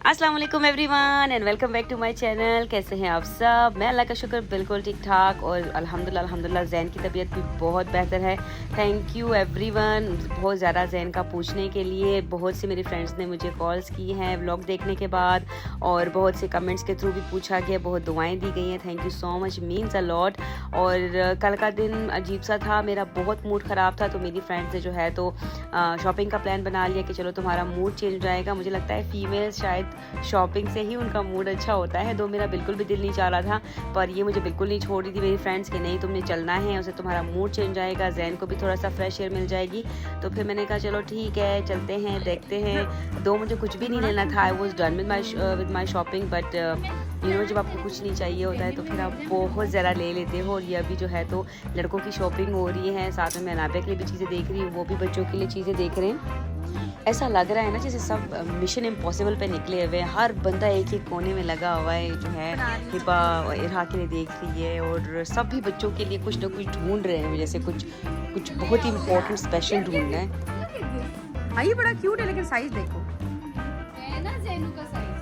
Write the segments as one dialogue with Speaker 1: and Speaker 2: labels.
Speaker 1: अस्सलाम वालेकुम everyone and welcome back to my channel. कैसे हैं आप सब? मैं अल्लाह का शुक्र बिल्कुल ठीक ठाक और अल्हम्दुलिल्लाह जैन की तबीयत भी बहुत बेहतर है। थैंक यू एवरीवन बहुत ज़्यादा जैन का पूछने के लिए। बहुत सी मेरी फ्रेंड्स ने मुझे कॉल्स की हैं व्लॉग देखने के बाद और बहुत से कमेंट्स के थ्रू भी पूछा गया, बहुत दुआएं दी गई हैं। Thank you so much, means a lot. और कल का दिन अजीब सा था, मेरा बहुत मूड ख़राब था, तो मेरी फ्रेंड्स ने जो है तो शॉपिंग का प्लान बना लिया कि चलो तुम्हारा मूड चेंज हो जाएगा। मुझे लगता है फीमेल्स शायद शॉपिंग से ही उनका मूड अच्छा होता है। दो मेरा बिल्कुल भी दिल नहीं चाह रहा था, पर ये मुझे बिल्कुल नहीं छोड़ रही थी मेरी फ्रेंड्स कि नहीं तुमने चलना है, उससे तुम्हारा मूड चेंज जाएगा, जैन को भी थोड़ा सा फ्रेश एयर मिल जाएगी। तो फिर मैंने कहा चलो ठीक है चलते हैं, देखते हैं। दो मुझे कुछ भी नहीं लेना था, I was done with my shopping, but जब आपको कुछ नहीं चाहिए होता है तो फिर आप बहुत ज़्यादा ले लेते हो। और ये अभी जो है तो लड़कों की शॉपिंग हो रही है, साथ में मैं अनाबिया के लिए भी चीज़ें देख रही हूँ, वो भी बच्चों के लिए चीज़ें देख रहे हैं। ऐसा लग रहा है ना जैसे सब मिशन इम्पॉसिबल पे निकले हुए हैं, हर बंदा एक एक कोने में लगा हुआ है, जो है हिबा इरहा के लिए देख रही है और सभी बच्चों के लिए कुछ ना कुछ ढूंढ रहे हैं, जैसे कुछ बहुत ही इम्पोर्टेंट स्पेशल ढूंढना है।
Speaker 2: हाँ ये बड़ा क्यूट है, लेकिन साइज देखो
Speaker 3: है ना जैनू का साइज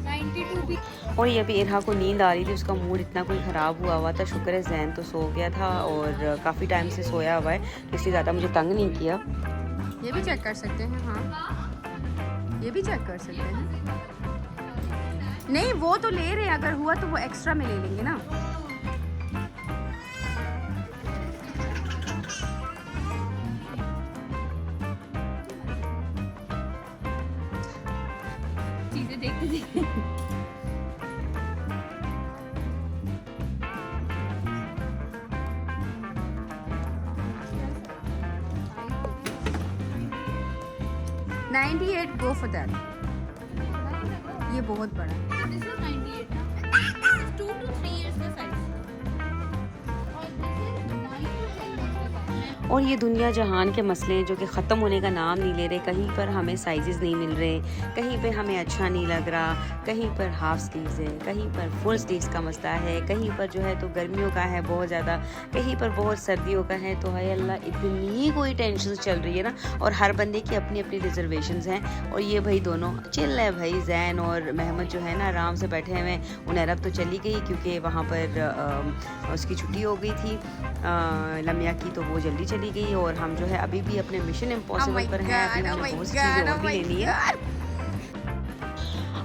Speaker 3: 92 भी।
Speaker 1: और ये अभी इरहा को नींद आ रही थी, उसका मूड इतना कोई ख़राब हुआ था। शुक्र है जैन तो सो गया था और काफ़ी टाइम से सोया हुआ है, इसलिए ज़्यादा मुझे तंग नहीं किया।
Speaker 2: ये भी चेक कर सकते हैं। हाँ ये भी चेक कर सकते हैं। नहीं वो तो ले रहे हैं, अगर हुआ तो वो एक्स्ट्रा में ले लेंगे ना।
Speaker 3: चीजें देखते देखते
Speaker 2: $98 गो फॉर दैट। ये बहुत बड़ा है।
Speaker 3: This is 98 ना? This is 2 to 3 years का size। और this is 9 to 10 years का size।
Speaker 1: और ये दुनिया जहान के मसले जो कि ख़त्म होने का नाम नहीं ले रहे। कहीं पर हमें साइजेस नहीं मिल रहे, कहीं पे हमें अच्छा नहीं लग रहा, कहीं पर हाफ स्लीव्स है, कहीं पर फुल स्लीव्स का मसला है, कहीं पर जो है तो गर्मियों का है बहुत ज़्यादा, कहीं पर बहुत सर्दियों का है। तो हाय अल्लाह इतनी कोई टेंशन चल रही है ना, और हर बंदे की अपनी अपनी रिजर्वेशंस हैं। और ये भाई दोनों चिल है भाई, जैन और महमद जो है ना आराम से बैठे हुए हैं। उनैरब तो चली गई क्योंकि वहाँ पर उसकी छुट्टी हो गई थी लम्या की, तो वो जल्दी चली गई। और हम जो है अभी भी अपने मिशन इम्पॉसिबल पर हैं, अभी मुझे बहुत सी चीज़ें और भी लेनी है।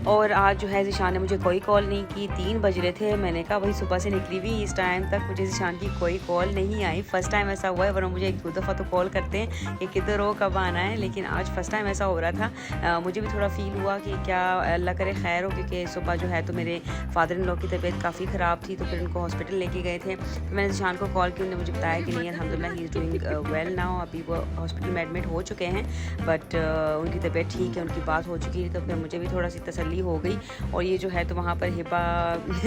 Speaker 1: और आज जो है ज़िशान ने मुझे कोई कॉल नहीं की, 3 बज रहे थे। मैंने कहा भाई सुबह से निकली हुई इस टाइम तक मुझे ज़िशान की कोई कॉल नहीं आई। फ़र्स्ट टाइम ऐसा हुआ है, वरना मुझे 1-2 दफ़ा तो कॉल करते हैं कि किधर हो, कब आना है, लेकिन आज फ़र्स्ट टाइम ऐसा हो रहा था। मुझे भी थोड़ा फ़ील हुआ कि क्या अल्लाह करे खैर हो, क्योंकि सुबह जो है तो मेरे फादर इन लॉ की तबीयत काफ़ी ख़राब थी, तो फिर उनको हॉस्पिटल लेके गए थे। तो मैंने ज़िशान को कॉल की, उन्होंने मुझे बताया कि नहीं अल्हम्दुलिल्लाह he is doing well now, अभी वो हॉस्पिटल में एडमिट हो चुके हैं, बट उनकी तबीयत ठीक है, उनकी बात हो चुकी है। तो फिर मुझे भी थोड़ा सी तसल्ली हो गई। और ये जो है तो वहाँ पर हिबा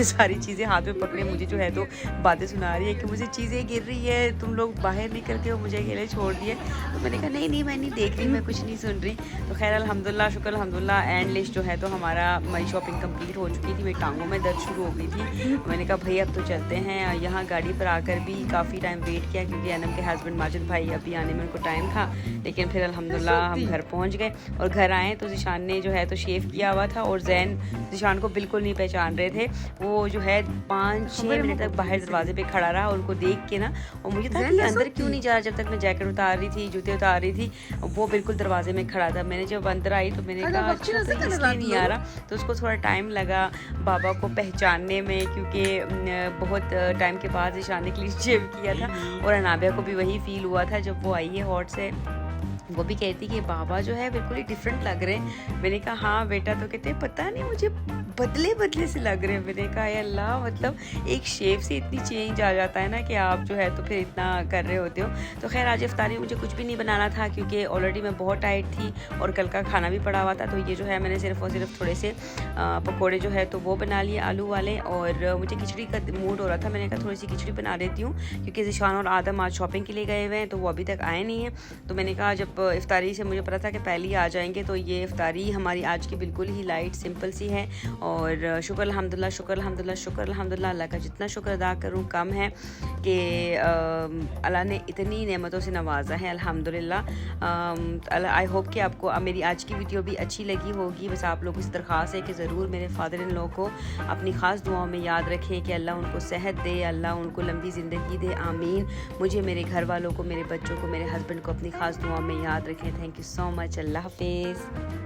Speaker 1: सारी चीज़ें हाथ में पकड़े मुझे जो है तो बातें सुना रही है कि मुझे चीज़ें गिर रही है, तुम लोग बाहर निकल के हो मुझे अकेले छोड़ दिए। तो मैंने कहा नहीं मैं नहीं देख रही, मैं कुछ नहीं सुन रही। तो खैर अल्हम्दुलिल्लाह शुक्र अल्हम्दुलिल्लाह एंड लिस्ट जो है तो हमारा मेरी शॉपिंग कंप्लीट हो चुकी थी। मेरी टांगों में दर्द शुरू हो गई थी। मैंने कहा भाई अब तो चलते हैं। यहाँ गाड़ी पर आकर भी काफ़ी टाइम वेट किया, क्योंकि अनम के हस्बैंड माजिद भाई अभी आने में उनको टाइम था, लेकिन फिर अल्हम्दुलिल्लाह हम घर पहुँच गए। और घर आए तो ज़िशान ने जो है तो शेव किया हुआ था, और जैन ज़िशान को बिल्कुल नहीं पहचान रहे थे। वो जो है 5-6 मिनट तक बाहर दरवाजे पे खड़ा रहा, और उनको देख के ना, और मुझे था कि अंदर क्यों नहीं जा रहा। जब तक मैं जैकेट उतार रही थी, जूते उतार रही थी, वो बिल्कुल दरवाजे में खड़ा था। मैंने जब अंदर आई तो मैंने कहा अच्छा तो इसलिए नहीं आ रहा। तो उसको थोड़ा टाइम लगा बाबा को पहचानने में, क्योंकि बहुत टाइम के बाद ईशान ने क्लीन शेव किया था। और अनाबिया को भी वही फील हुआ था जब वो आई है हॉट से, वो भी कहती कि बाबा जो है बिल्कुल ही डिफरेंट लग रहे हैं। मैंने कहा हाँ बेटा, तो कहते पता नहीं मुझे बदले से लग रहे हैं। मैंने कहा अल्लाह, मतलब एक शेप से इतनी चेंज आ जाता है ना कि आप जो है तो फिर इतना कर रहे होते हो। तो खैर आज इफ्तारी में मुझे कुछ भी नहीं बनाना था, क्योंकि ऑलरेडी मैं बहुत टाइट थी और कल का खाना भी पड़ा हुआ था। तो ये जो है मैंने सिर्फ और सिर्फ थोड़े से पकौड़े जो है तो वो बना लिए आलू वाले, और मुझे खिचड़ी का मूड हो रहा था। मैंने कहा थोड़ी सी खिचड़ी बना देती हूँ, क्योंकि ज़िशान और आदम आज शॉपिंग के लिए गए हुए हैं, तो वो अभी तक आए नहीं हैं। तो मैंने कहा जब अब इफ्तारी से मुझे पता था कि पहले ही आ जाएंगे, तो ये इफ्तारी हमारी आज की बिल्कुल ही लाइट सिंपल सी है। और शुक्र अल्हम्दुलिल्लाह, शुक्र अल्हम्दुलिल्लाह, शुक्र अल्हम्दुलिल्लाह, अल्लाह का जितना शुक्र अदा करूँ कम है कि अल्लाह ने इतनी नेमतों से नवाजा है अल्हम्दुलिल्लाह। आई होप कि आपको मेरी आज की वीडियो भी अच्छी लगी होगी। बस आप लोगों से दरख्वास्त है कि ज़रूर मेरे फादर इन लॉ को अपनी ख़ास दुआओं में याद रखें कि अल्लाह उनको सेहत दे, अल्लाह उनको लंबी ज़िंदगी दे, आमीन। मुझे, मेरे घर वालों को, मेरे बच्चों को, मेरे हस्बैंड को अपनी ख़ास दुआओं में याद रखें। Thank you so much. Allah हाफिज़।